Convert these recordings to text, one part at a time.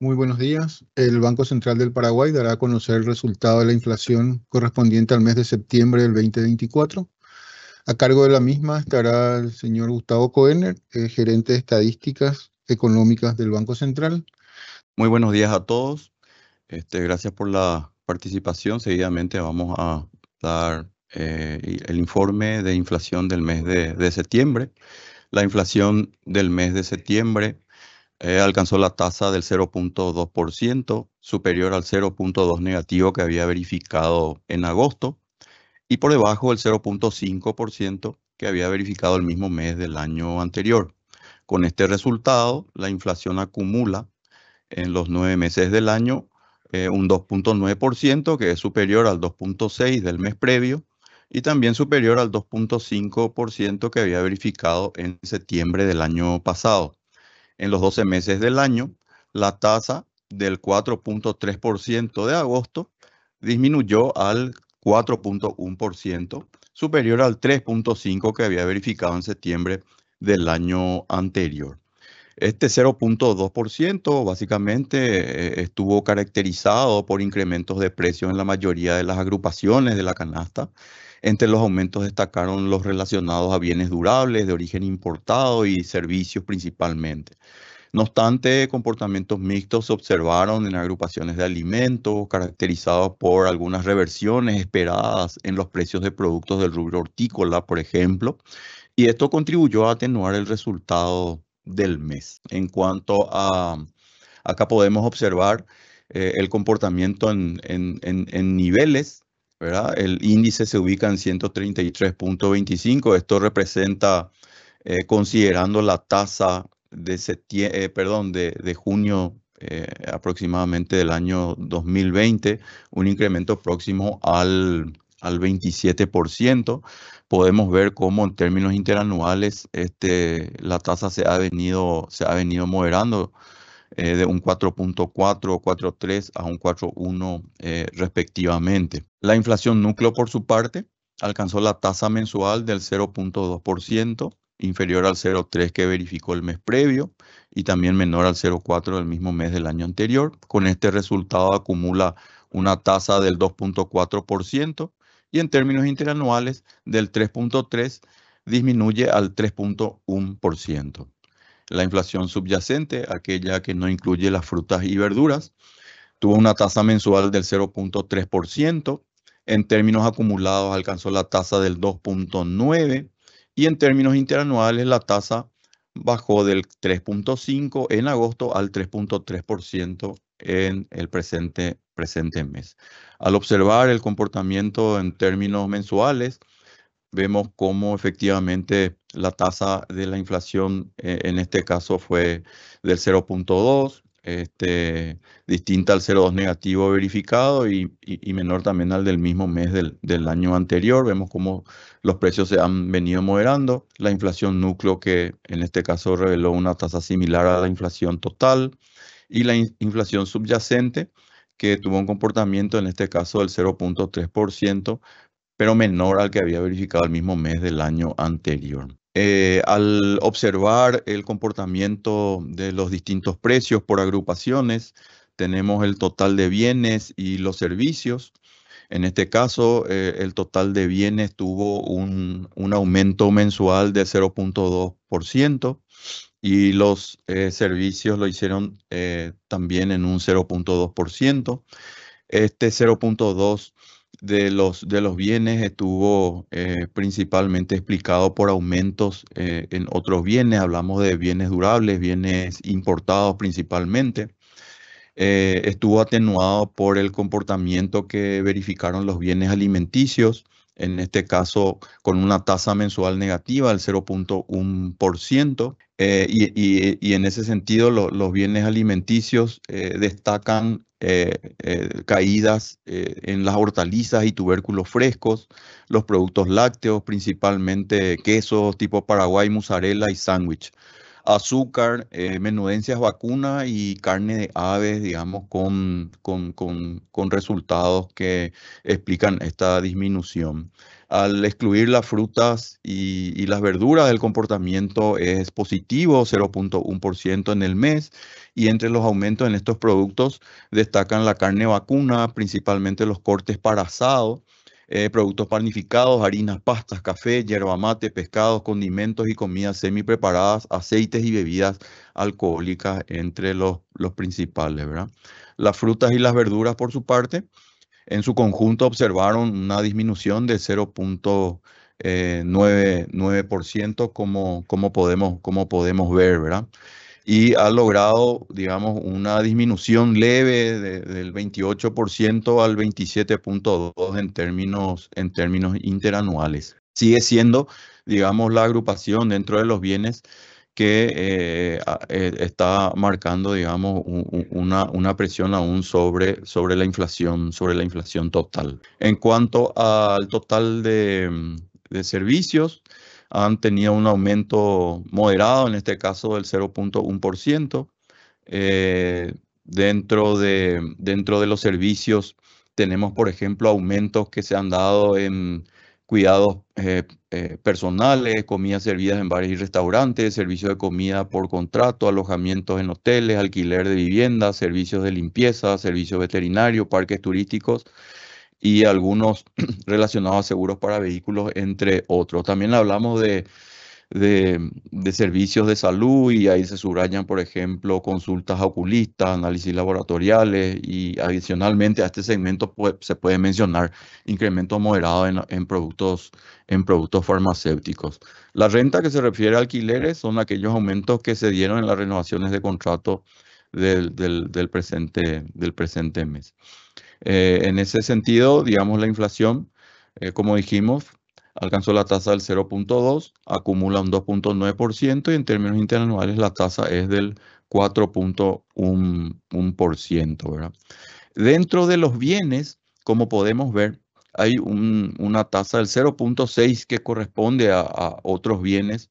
Muy buenos días. El Banco Central del Paraguay dará a conocer el resultado de la inflación correspondiente al mes de septiembre del 2024. A cargo de la misma estará el señor Gustavo Koener, gerente de estadísticas económicas del Banco Central. Muy buenos días a todos. Gracias por la participación. Seguidamente vamos a dar el informe de inflación del mes de septiembre. La inflación del mes de septiembre alcanzó la tasa del 0,2%, superior al 0,2 negativo que había verificado en agosto y por debajo del 0,5% que había verificado el mismo mes del año anterior. Con este resultado, la inflación acumula en los 9 meses del año un 2,9%, que es superior al 2,6% del mes previo y también superior al 2,5% que había verificado en septiembre del año pasado. En los 12 meses del año, la tasa del 4,3% de agosto disminuyó al 4,1%, superior al 3,5% que había verificado en septiembre del año anterior. Este 0,2% básicamente estuvo caracterizado por incrementos de precios en la mayoría de las agrupaciones de la canasta. Entre los aumentos destacaron los relacionados a bienes durables de origen importado y servicios principalmente. No obstante, comportamientos mixtos se observaron en agrupaciones de alimentos, caracterizados por algunas reversiones esperadas en los precios de productos del rubro hortícola, por ejemplo, y esto contribuyó a atenuar el resultado del mes. Acá podemos observar el comportamiento en niveles, ¿verdad? El índice se ubica en 133,25. Esto representa, considerando la tasa de junio aproximadamente del año 2020, un incremento próximo al 27%. Podemos ver cómo en términos interanuales la tasa se ha venido moderando de un 4,4 o 4,3 a un 4,1 respectivamente. La inflación núcleo, por su parte, alcanzó la tasa mensual del 0,2%, inferior al 0,3 que verificó el mes previo y también menor al 0,4 del mismo mes del año anterior. Con este resultado acumula una tasa del 2,4% y en términos interanuales del 3,3 disminuye al 3,1%. La inflación subyacente, aquella que no incluye las frutas y verduras, tuvo una tasa mensual del 0,3%. En términos acumulados alcanzó la tasa del 2,9% y en términos interanuales la tasa bajó del 3,5% en agosto al 3,3% en el presente mes. Al observar el comportamiento en términos mensuales, vemos cómo efectivamente la tasa de la inflación en este caso fue del 0,2, distinta al 0,2 negativo verificado y menor también al del mismo mes del año anterior. Vemos cómo los precios se han venido moderando. La inflación núcleo, que en este caso reveló una tasa similar a la inflación total, y la inflación subyacente, que tuvo un comportamiento en este caso del 0,3%, pero menor al que había verificado el mismo mes del año anterior. Al observar el comportamiento de los distintos precios por agrupaciones, tenemos el total de bienes y los servicios. En este caso, el total de bienes tuvo un aumento mensual de 0,2% y los servicios lo hicieron también en un 0,2%. Este 0,2 de los bienes estuvo principalmente explicado por aumentos en otros bienes. Hablamos de bienes durables, bienes importados principalmente. Estuvo atenuado por el comportamiento que verificaron los bienes alimenticios, en este caso con una tasa mensual negativa del 0,1%. Y en ese sentido, los bienes alimenticios destacan caídas en las hortalizas y tubérculos frescos, los productos lácteos, principalmente quesos tipo Paraguay, mozzarella y sándwich, azúcar, menudencias vacunas y carne de aves, digamos, con resultados que explican esta disminución. Al excluir las frutas y las verduras, el comportamiento es positivo, 0,1% en el mes. Y entre los aumentos en estos productos destacan la carne vacuna, principalmente los cortes para asado, productos panificados, harinas, pastas, café, yerba mate, pescados, condimentos y comidas semi preparadas, aceites y bebidas alcohólicas, entre los principales, ¿verdad? Las frutas y las verduras, por su parte, en su conjunto observaron una disminución de 0,99%, como podemos ver, ¿verdad? Y ha logrado, digamos, una disminución leve del 28% al 27,2% en términos interanuales. Sigue siendo, digamos, la agrupación dentro de los bienes que está marcando, digamos, una presión aún sobre la inflación total. En cuanto al total de servicios, han tenido un aumento moderado, en este caso del 0,1%. Eh, dentro de los servicios tenemos, por ejemplo, aumentos que se han dado en cuidados personales, comidas servidas en bares y restaurantes, servicios de comida por contrato, alojamientos en hoteles, alquiler de viviendas, servicios de limpieza, servicios veterinarios, parques turísticos y algunos relacionados a seguros para vehículos, entre otros. También hablamos de servicios de salud y ahí se subrayan, por ejemplo, consultas oculistas, análisis laboratoriales y adicionalmente a este segmento se puede mencionar incrementos moderados en productos farmacéuticos. La renta que se refiere a alquileres son aquellos aumentos que se dieron en las renovaciones de contrato del presente mes. En ese sentido, digamos, la inflación, como dijimos, alcanzó la tasa del 0,2, acumula un 2,9% y en términos interanuales la tasa es del 4,1%, ¿verdad? Dentro de los bienes, como podemos ver, hay una tasa del 0,6 que corresponde a otros bienes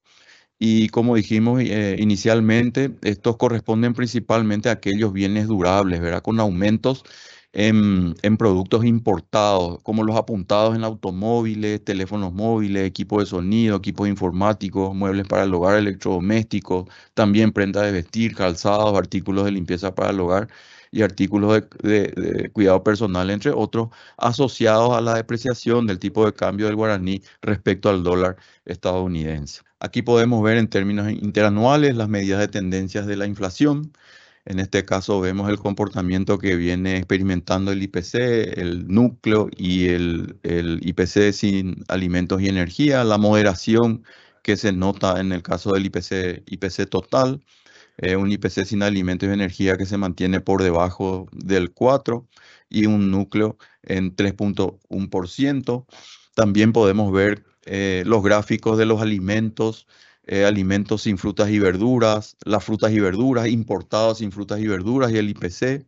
y como dijimos inicialmente, estos corresponden principalmente a aquellos bienes durables, ¿verdad? Con aumentos en productos importados, como los apuntados en automóviles, teléfonos móviles, equipos de sonido, equipos informáticos, muebles para el hogar, electrodomésticos, también prendas de vestir, calzados, artículos de limpieza para el hogar y artículos de cuidado personal, entre otros, asociados a la depreciación del tipo de cambio del guaraní respecto al dólar estadounidense. Aquí podemos ver en términos interanuales las medidas de tendencias de la inflación. En este caso vemos el comportamiento que viene experimentando el IPC, el núcleo y el IPC sin alimentos y energía, la moderación que se nota en el caso del IPC total, un IPC sin alimentos y energía que se mantiene por debajo del 4 y un núcleo en 3,1%. También podemos ver los gráficos de los alimentos, alimentos sin frutas y verduras, las frutas y verduras, importados sin frutas y verduras y el IPC.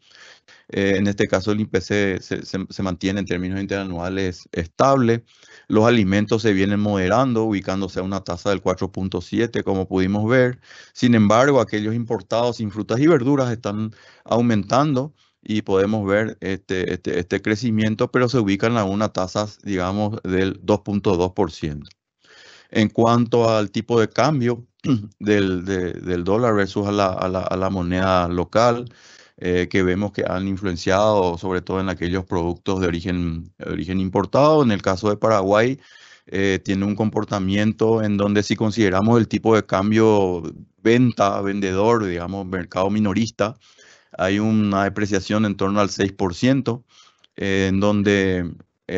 En este caso el IPC se mantiene en términos interanuales estable. Los alimentos se vienen moderando, ubicándose a una tasa del 4,7, como pudimos ver. Sin embargo, aquellos importados sin frutas y verduras están aumentando y podemos ver este crecimiento, pero se ubican a unas tasas, digamos, del 2,2%. En cuanto al tipo de cambio del dólar versus a la moneda local, que vemos que han influenciado sobre todo en aquellos productos de origen importado. En el caso de Paraguay, tiene un comportamiento en donde si consideramos el tipo de cambio vendedor, digamos, mercado minorista, hay una depreciación en torno al 6%, en donde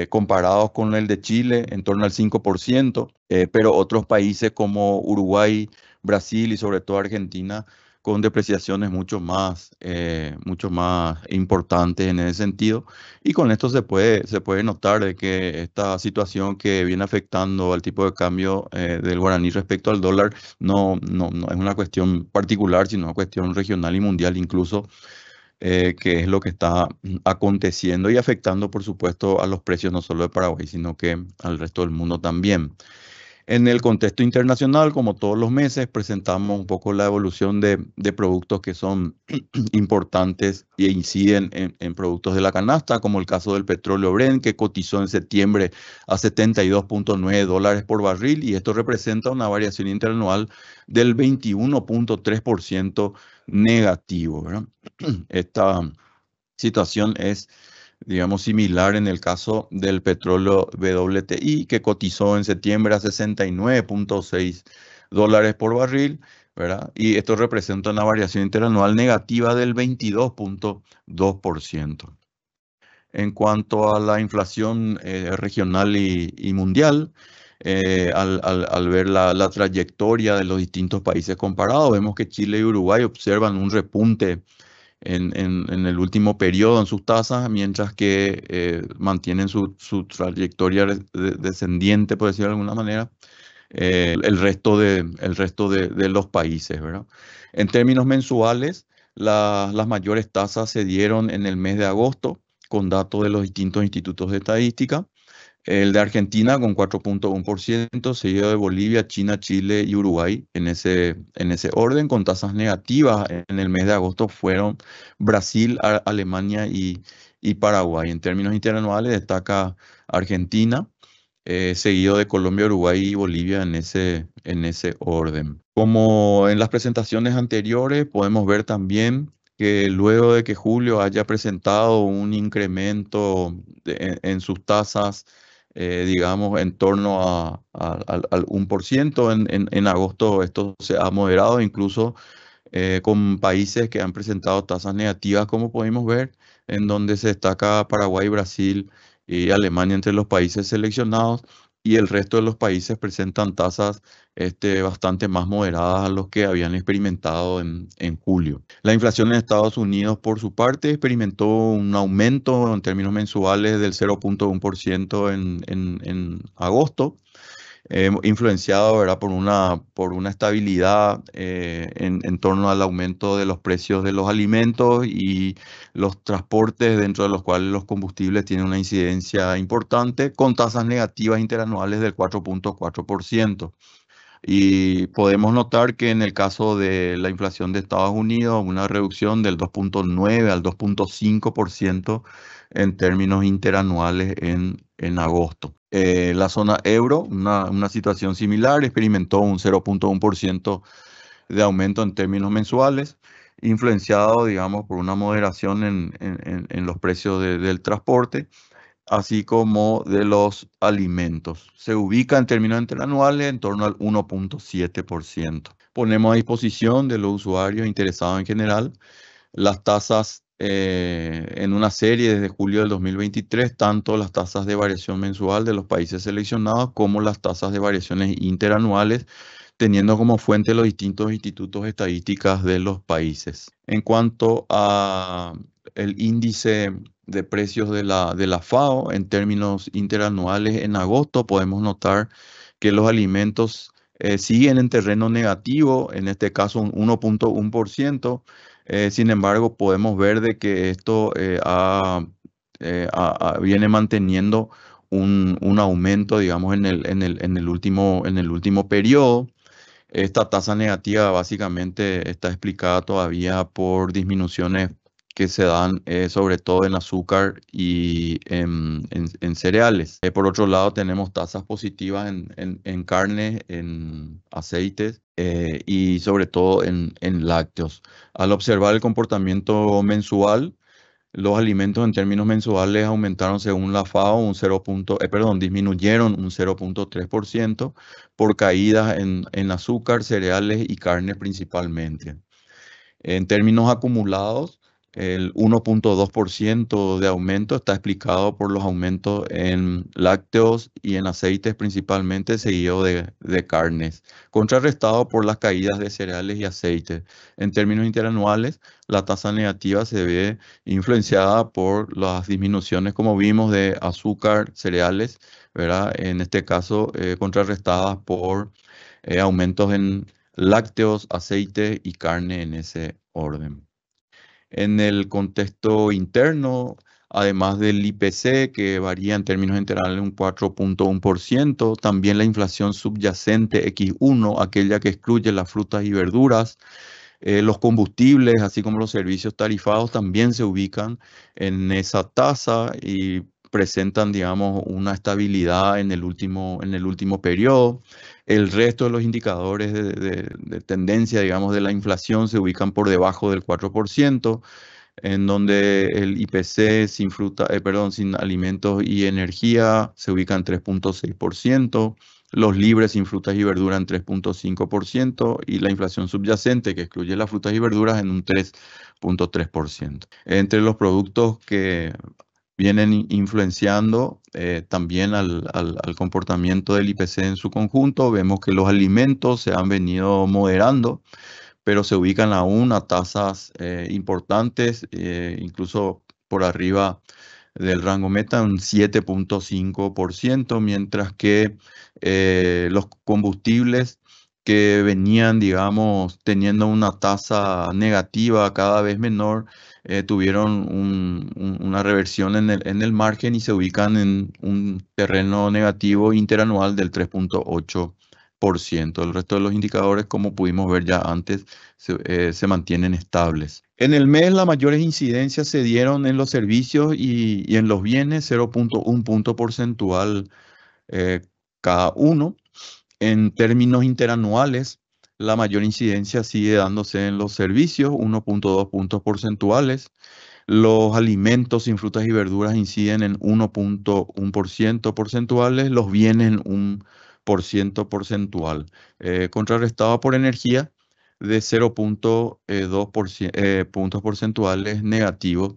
comparados con el de Chile, en torno al 5%, pero otros países como Uruguay, Brasil y sobre todo Argentina, con depreciaciones mucho más importantes en ese sentido. Y con esto se puede notar de que esta situación que viene afectando al tipo de cambio del guaraní respecto al dólar no es una cuestión particular, sino una cuestión regional y mundial incluso, que es lo que está aconteciendo y afectando, por supuesto, a los precios no solo de Paraguay, sino que al resto del mundo también. En el contexto internacional, como todos los meses, presentamos un poco la evolución de productos que son importantes e inciden en productos de la canasta, como el caso del petróleo Brent, que cotizó en septiembre a $72.9 por barril, y esto representa una variación interanual del 21.3% negativo, ¿verdad? Esta situación es, digamos, similar en el caso del petróleo WTI, que cotizó en septiembre a $69.6 por barril, ¿verdad? Y esto representa una variación interanual negativa del 22.2%. En cuanto a la inflación regional y mundial, al ver la trayectoria de los distintos países comparados, vemos que Chile y Uruguay observan un repunte en el último periodo en sus tasas, mientras que mantienen su trayectoria descendiente, por decirlo de alguna manera, el resto de los países, ¿verdad? En términos mensuales, las mayores tasas se dieron en el mes de agosto, con datos de los distintos institutos de estadística. El de Argentina con 4.1%, seguido de Bolivia, China, Chile y Uruguay en ese orden, con tasas negativas en el mes de agosto fueron Brasil, Alemania y Paraguay. En términos interanuales destaca Argentina, seguido de Colombia, Uruguay y Bolivia en ese orden. Como en las presentaciones anteriores, podemos ver también que luego de que Julio haya presentado un incremento en sus tasas, digamos, en torno al 1%, en agosto esto se ha moderado, incluso con países que han presentado tasas negativas, como podemos ver, en donde se destaca Paraguay, Brasil y Alemania entre los países seleccionados, y el resto de los países presentan tasas bastante más moderadas a los que habían experimentado en julio. La inflación en Estados Unidos, por su parte, experimentó un aumento en términos mensuales del 0.1% en agosto, influenciado, ¿verdad?, por una estabilidad en torno al aumento de los precios de los alimentos y los transportes, dentro de los cuales los combustibles tienen una incidencia importante, con tasas negativas interanuales del 4.4%. Y podemos notar que en el caso de la inflación de Estados Unidos, una reducción del 2.9 al 2.5% en términos interanuales en agosto. La zona euro, una situación similar, experimentó un 0.1% de aumento en términos mensuales, influenciado, digamos, por una moderación en los precios del transporte, así como de los alimentos. Se ubica en términos interanuales en torno al 1.7%. Ponemos a disposición de los usuarios interesados en general las tasas en una serie desde julio del 2023, tanto las tasas de variación mensual de los países seleccionados como las tasas de variaciones interanuales, teniendo como fuente los distintos institutos estadísticos de los países. En cuanto a el índice de precios de la FAO en términos interanuales en agosto, podemos notar que los alimentos siguen en terreno negativo, en este caso un 1.1%. Sin embargo, podemos ver de que esto viene manteniendo un aumento, digamos, en el último periodo. Esta tasa negativa básicamente está explicada todavía por disminuciones que se dan sobre todo en azúcar y en cereales. Por otro lado, tenemos tasas positivas en carne, en aceites y sobre todo en lácteos. Al observar el comportamiento mensual, los alimentos en términos mensuales aumentaron según la FAO disminuyeron un 0.3% por caídas en azúcar, cereales y carne principalmente. En términos acumulados, el 1.2% de aumento está explicado por los aumentos en lácteos y en aceites principalmente, seguido de carnes, contrarrestado por las caídas de cereales y aceites. En términos interanuales, la tasa negativa se ve influenciada por las disminuciones, como vimos, de azúcar, cereales, ¿verdad? En este caso, contrarrestadas por aumentos en lácteos, aceite y carne en ese orden. En el contexto interno, además del IPC, que varía en términos generales un 4.1%, también la inflación subyacente X1, aquella que excluye las frutas y verduras. Los combustibles, así como los servicios tarifados, también se ubican en esa tasa y presentan, digamos, una estabilidad en el último periodo. El resto de los indicadores de tendencia, digamos, de la inflación se ubican por debajo del 4%, en donde el IPC sin fruta, perdón, sin alimentos y energía se ubica en 3.6%, los libres sin frutas y verduras en 3.5% y la inflación subyacente, que excluye las frutas y verduras, en un 3.3%. Entre los productos que vienen influenciando también al comportamiento del IPC en su conjunto, vemos que los alimentos se han venido moderando, pero se ubican aún a tasas importantes, incluso por arriba del rango meta, un 7.5%, mientras que los combustibles que venían, digamos, teniendo una tasa negativa cada vez menor, tuvieron una reversión en el margen y se ubican en un terreno negativo interanual del 3.8%. El resto de los indicadores, como pudimos ver ya antes, se mantienen estables. En el mes, las mayores incidencias se dieron en los servicios y en los bienes, 0.1 punto porcentual cada uno. En términos interanuales, la mayor incidencia sigue dándose en los servicios, 1.2 puntos porcentuales. Los alimentos sin frutas y verduras inciden en 1.1% porcentuales, los bienes en 1% porcentual, contrarrestado por energía de 0.2 puntos porcentuales negativos.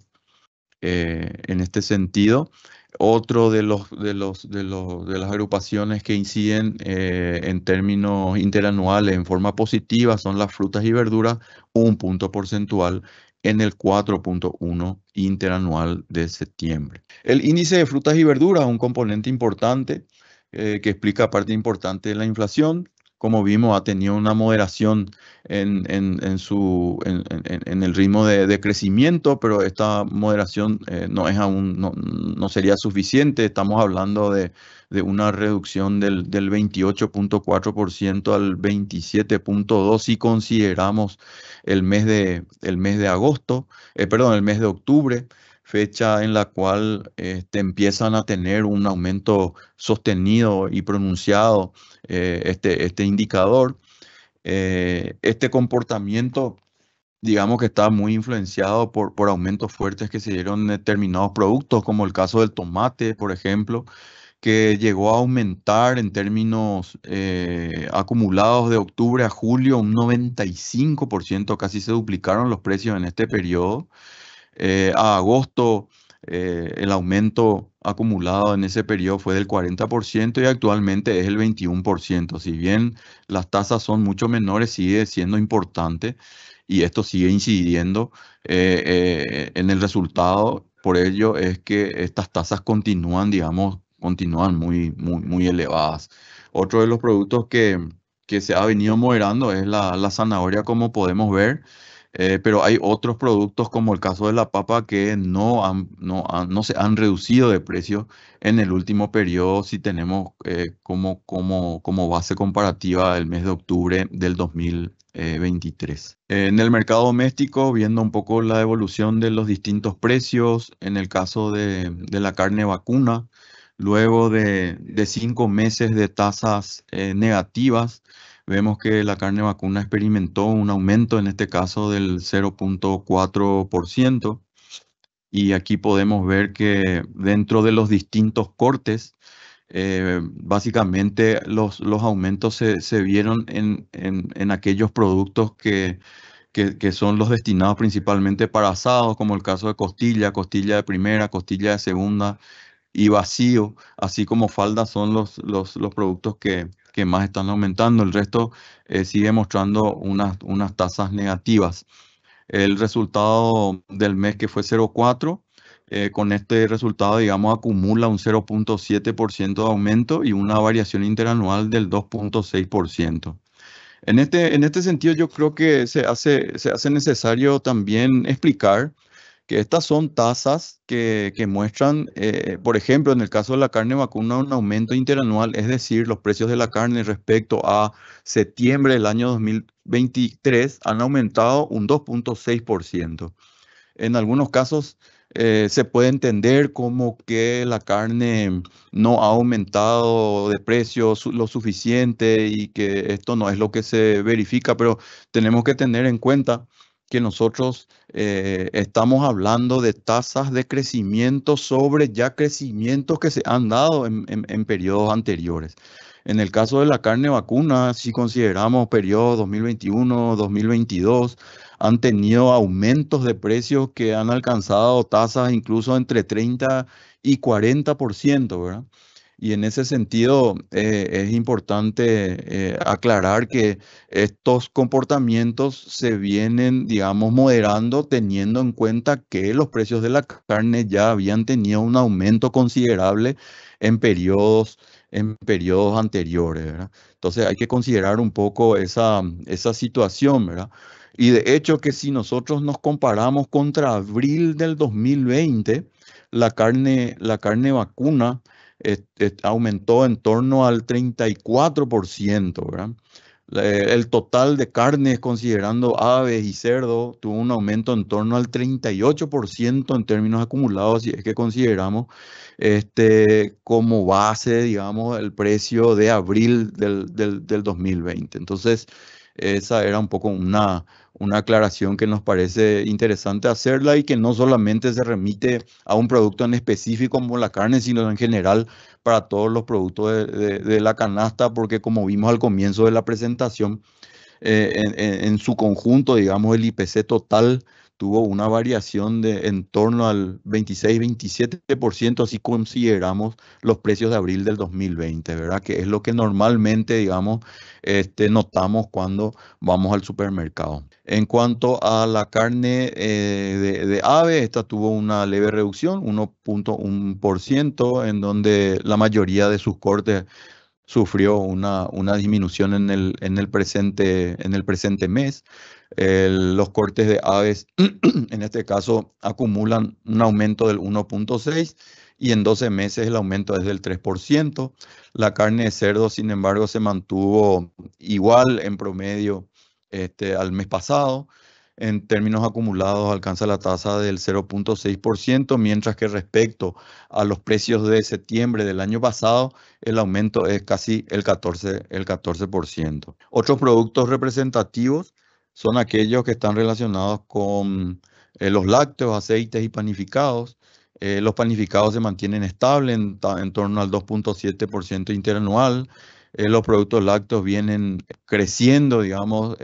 En este sentido, otro de las agrupaciones que inciden en términos interanuales en forma positiva son las frutas y verduras, 1 punto porcentual en el 4.1 interanual de septiembre. El índice de frutas y verduras, un componente importante que explica parte importante de la inflación. Como vimos, ha tenido una moderación en el ritmo de crecimiento, pero esta moderación no es aún, no sería suficiente. Estamos hablando de una reducción del 28.4% al 27.2% si consideramos el mes de agosto, perdón, el mes de octubre, fecha en la cual empiezan a tener un aumento sostenido y pronunciado este indicador. Este comportamiento, digamos que está muy influenciado por aumentos fuertes que se dieron en determinados productos, como el caso del tomate, por ejemplo, que llegó a aumentar en términos acumulados de octubre a julio un 95%, casi se duplicaron los precios en este periodo. A agosto, el aumento acumulado en ese periodo fue del 40% y actualmente es el 21%. Si bien las tasas son mucho menores, sigue siendo importante y esto sigue incidiendo en el resultado. Por ello es que estas tasas continúan, digamos, continúan muy elevadas. Otro de los productos que se ha venido moderando es la zanahoria, como podemos ver. Pero hay otros productos, como el caso de la papa, que no se han reducido de precio en el último periodo si tenemos como base comparativa el mes de octubre del 2023. En el mercado doméstico, viendo un poco la evolución de los distintos precios, en el caso de la carne vacuna, luego de 5 meses de tasas negativas, vemos que la carne vacuna experimentó un aumento, en este caso del 0.4%. Y aquí podemos ver que dentro de los distintos cortes, básicamente los aumentos se vieron en aquellos productos que son los destinados principalmente para asados, como el caso de costilla, costilla de primera, costilla de segunda y vacío, así como falda son los productos que más están aumentando. El resto sigue mostrando unas tasas negativas. El resultado del mes que fue 0.4, con este resultado, digamos, acumula un 0.7% de aumento y una variación interanual del 2.6%. En este sentido, yo creo que se hace necesario también explicar que estas son tasas que muestran, por ejemplo, en el caso de la carne vacuna, un aumento interanual, es decir, los precios de la carne respecto a septiembre del año 2023 han aumentado un 2,6%. En algunos casos se puede entender como que la carne no ha aumentado de precio lo suficiente y que esto no es lo que se verifica, pero tenemos que tener en cuenta que nosotros estamos hablando de tasas de crecimiento sobre ya crecimientos que se han dado en periodos anteriores. En el caso de la carne vacuna, si consideramos periodos 2021, 2022, han tenido aumentos de precios que han alcanzado tasas incluso entre 30 y 40%, ¿verdad? Y en ese sentido es importante aclarar que estos comportamientos se vienen, digamos, moderando teniendo en cuenta que los precios de la carne ya habían tenido un aumento considerable en periodos anteriores, ¿verdad? Entonces hay que considerar un poco esa situación, ¿verdad? Y de hecho que si nosotros nos comparamos contra abril del 2020, la carne vacuna aumentó en torno al 34%, ¿verdad? El total de carnes, considerando aves y cerdo, tuvo un aumento en torno al 38% en términos acumulados, si es que consideramos como base, digamos, el precio de abril del 2020. Entonces, esa era un poco una aclaración que nos parece interesante hacerla y que no solamente se remite a un producto en específico como la carne, sino en general para todos los productos de la canasta, porque como vimos al comienzo de la presentación, en su conjunto, digamos, el IPC total tuvo una variación de en torno al 26-27%, si consideramos los precios de abril del 2020, ¿verdad? Que es lo que normalmente, digamos, notamos cuando vamos al supermercado. En cuanto a la carne de ave, esta tuvo una leve reducción, 1,1%, en donde la mayoría de sus cortes sufrió una disminución en el presente mes. Los cortes de aves, en este caso, acumulan un aumento del 1,6 y en 12 meses el aumento es del 3%. La carne de cerdo, sin embargo, se mantuvo igual en promedio al mes pasado. En términos acumulados alcanza la tasa del 0,6%, mientras que respecto a los precios de septiembre del año pasado, el aumento es casi el 14%. Otros productos representativos son aquellos que están relacionados con los lácteos, aceites y panificados. Los panificados se mantienen estables en torno al 2,7% interanual. Los productos lácteos vienen creciendo, digamos,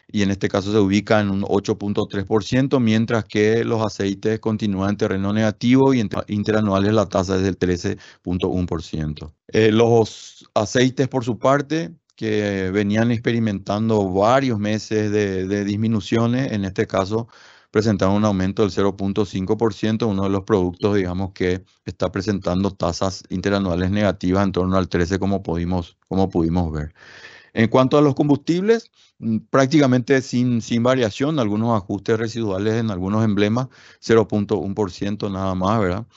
y en este caso se ubica en un 8,3%, mientras que los aceites continúan en terreno negativo y interanuales la tasa es del 13,1%. Los aceites, por su parte, que venían experimentando varios meses de disminuciones, en este caso presentaron un aumento del 0,5%, uno de los productos, digamos, que está presentando tasas interanuales negativas en torno al 13%, como pudimos ver. En cuanto a los combustibles, prácticamente sin variación, algunos ajustes residuales en algunos emblemas, 0,1% nada más, ¿verdad?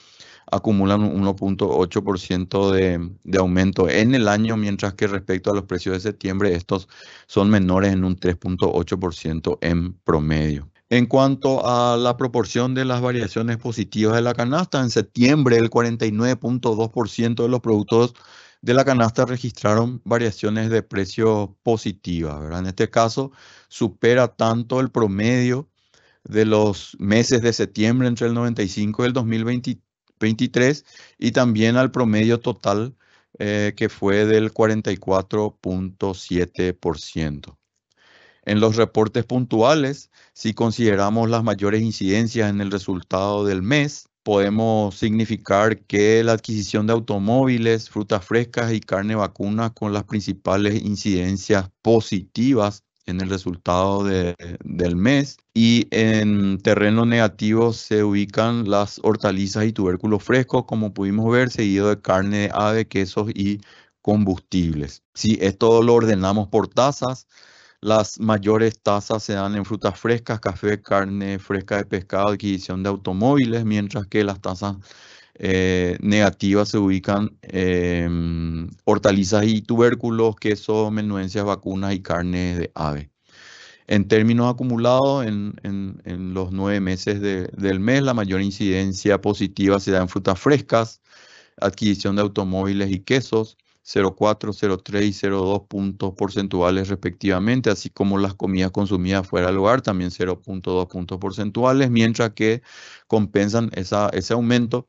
Acumulan un 1,8% de aumento en el año, mientras que respecto a los precios de septiembre, estos son menores en un 3,8% en promedio. En cuanto a la proporción de las variaciones positivas de la canasta, en septiembre el 49,2% de los productos de la canasta registraron variaciones de precio positivas, ¿verdad? En este caso, supera tanto el promedio de los meses de septiembre entre el 95 y el 2023 y también al promedio total que fue del 44,7%. En los reportes puntuales, si consideramos las mayores incidencias en el resultado del mes, podemos significar que la adquisición de automóviles, frutas frescas y carne vacuna con las principales incidencias positivas en el resultado del mes, y en terreno negativo se ubican las hortalizas y tubérculos frescos, como pudimos ver, seguido de carne de ave, quesos y combustibles. Si esto lo ordenamos por tasas, Las mayores tasas se dan en frutas frescas, café, carne fresca de pescado, adquisición de automóviles, mientras que las tasas negativas se ubican en hortalizas y tubérculos, queso, menudencias, vacunas y carne de ave. En términos acumulados, en los 9 meses del mes, la mayor incidencia positiva se da en frutas frescas, adquisición de automóviles y quesos, 0,4, 0,3 y 0,2 puntos porcentuales respectivamente, así como las comidas consumidas fuera del hogar, también 0,2 puntos porcentuales, mientras que compensan ese aumento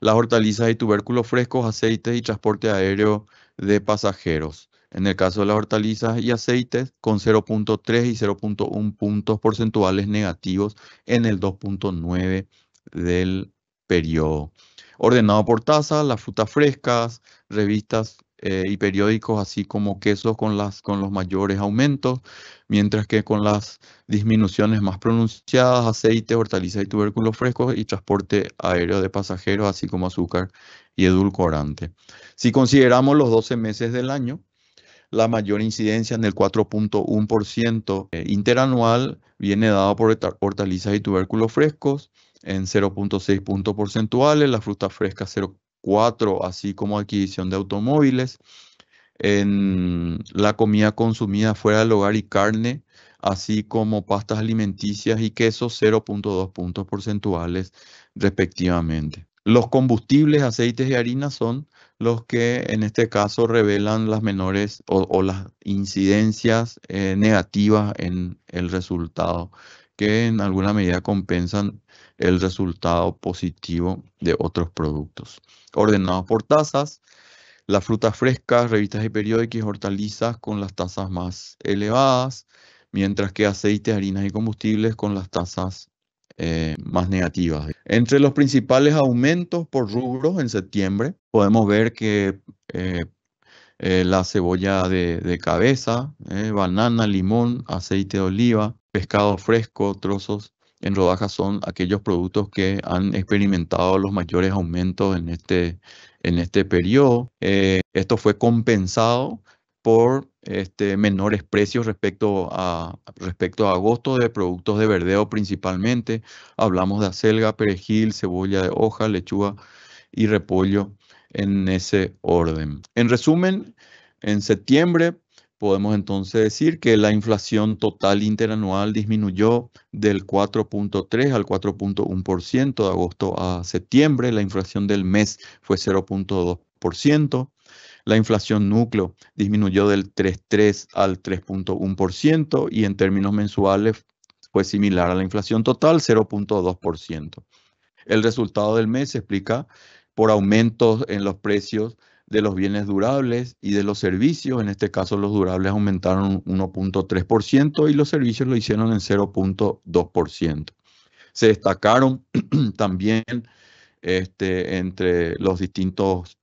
las hortalizas y tubérculos frescos, aceites y transporte aéreo de pasajeros. En el caso de las hortalizas y aceites, con 0,3 y 0,1 puntos porcentuales negativos en el 2,9 del periodo. Ordenado por tasa, las frutas frescas, revistas y periódicos, así como quesos con los mayores aumentos, mientras que con las disminuciones más pronunciadas, aceite, hortalizas y tubérculos frescos y transporte aéreo de pasajeros, así como azúcar y edulcorante. Si consideramos los 12 meses del año, la mayor incidencia en el 4,1% interanual viene dado por hortalizas y tubérculos frescos en 0,6 puntos porcentuales, las frutas frescas 0,4, así como adquisición de automóviles, en la comida consumida fuera del hogar y carne, así como pastas alimenticias y quesos, 0,2 puntos porcentuales respectivamente. Los combustibles, aceites y harinas son los que en este caso revelan las menores o las incidencias negativas en el resultado, que en alguna medida compensan el resultado positivo de otros productos. Ordenados por tasas, las frutas frescas, revistas y periódicos y hortalizas con las tasas más elevadas, mientras que aceites, harinas y combustibles con las tasas más negativas. Entre los principales aumentos por rubros en septiembre, podemos ver que la cebolla de cabeza, banana, limón, aceite de oliva, pescado fresco, trozos en rodajas son aquellos productos que han experimentado los mayores aumentos en este periodo. Esto fue compensado por menores precios respecto a agosto de productos de verdeo principalmente. Hablamos de acelga, perejil, cebolla de hoja, lechuga y repollo en ese orden. En resumen, en septiembre podemos entonces decir que la inflación total interanual disminuyó del 4,3 al 4,1% de agosto a septiembre. La inflación del mes fue 0,2%. La inflación núcleo disminuyó del 3,3 al 3,1% y en términos mensuales fue similar a la inflación total, 0,2%. El resultado del mes se explica por aumentos en los precios de los bienes durables y de los servicios. En este caso, los durables aumentaron 1,3% y los servicios lo hicieron en 0,2%. Se destacaron también entre los distintos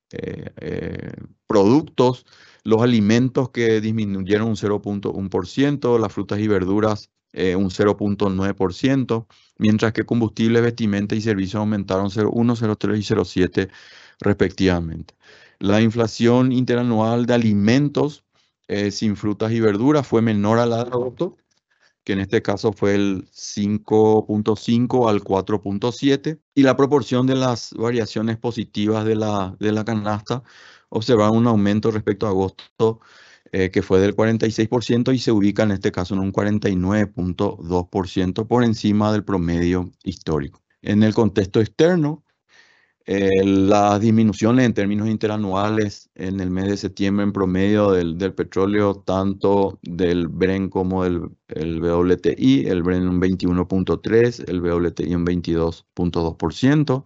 productos, los alimentos que disminuyeron un 0,1%, las frutas y verduras un 0,9%, mientras que combustibles, vestimenta y servicios aumentaron 0,1, 0,3 y 0,7 respectivamente. La inflación interanual de alimentos sin frutas y verduras fue menor a la de agosto, que en este caso fue el 5,5 al 4,7, y la proporción de las variaciones positivas de la canasta observaron un aumento respecto a agosto que fue del 46% y se ubica en este caso en un 49,2% por encima del promedio histórico. En el contexto externo, las disminuciones en términos interanuales en el mes de septiembre en promedio del petróleo, tanto del Brent como el WTI, el Brent un 21,3, el WTI un 22,2%.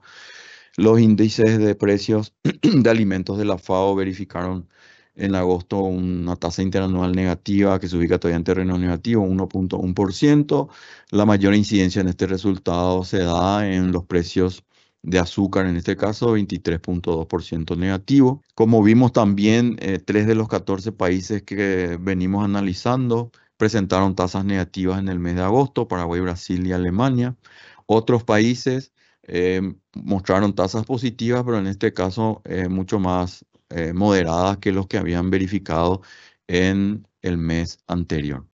Los índices de precios de alimentos de la FAO verificaron en agosto una tasa interanual negativa que se ubica todavía en terreno negativo, 1,1%. La mayor incidencia en este resultado se da en los precios de azúcar, en este caso 23,2% negativo. Como vimos también, 3 de los 14 países que venimos analizando presentaron tasas negativas en el mes de agosto: Paraguay, Brasil y Alemania. Otros países mostraron tasas positivas, pero en este caso mucho más moderadas que los que habían verificado en el mes anterior.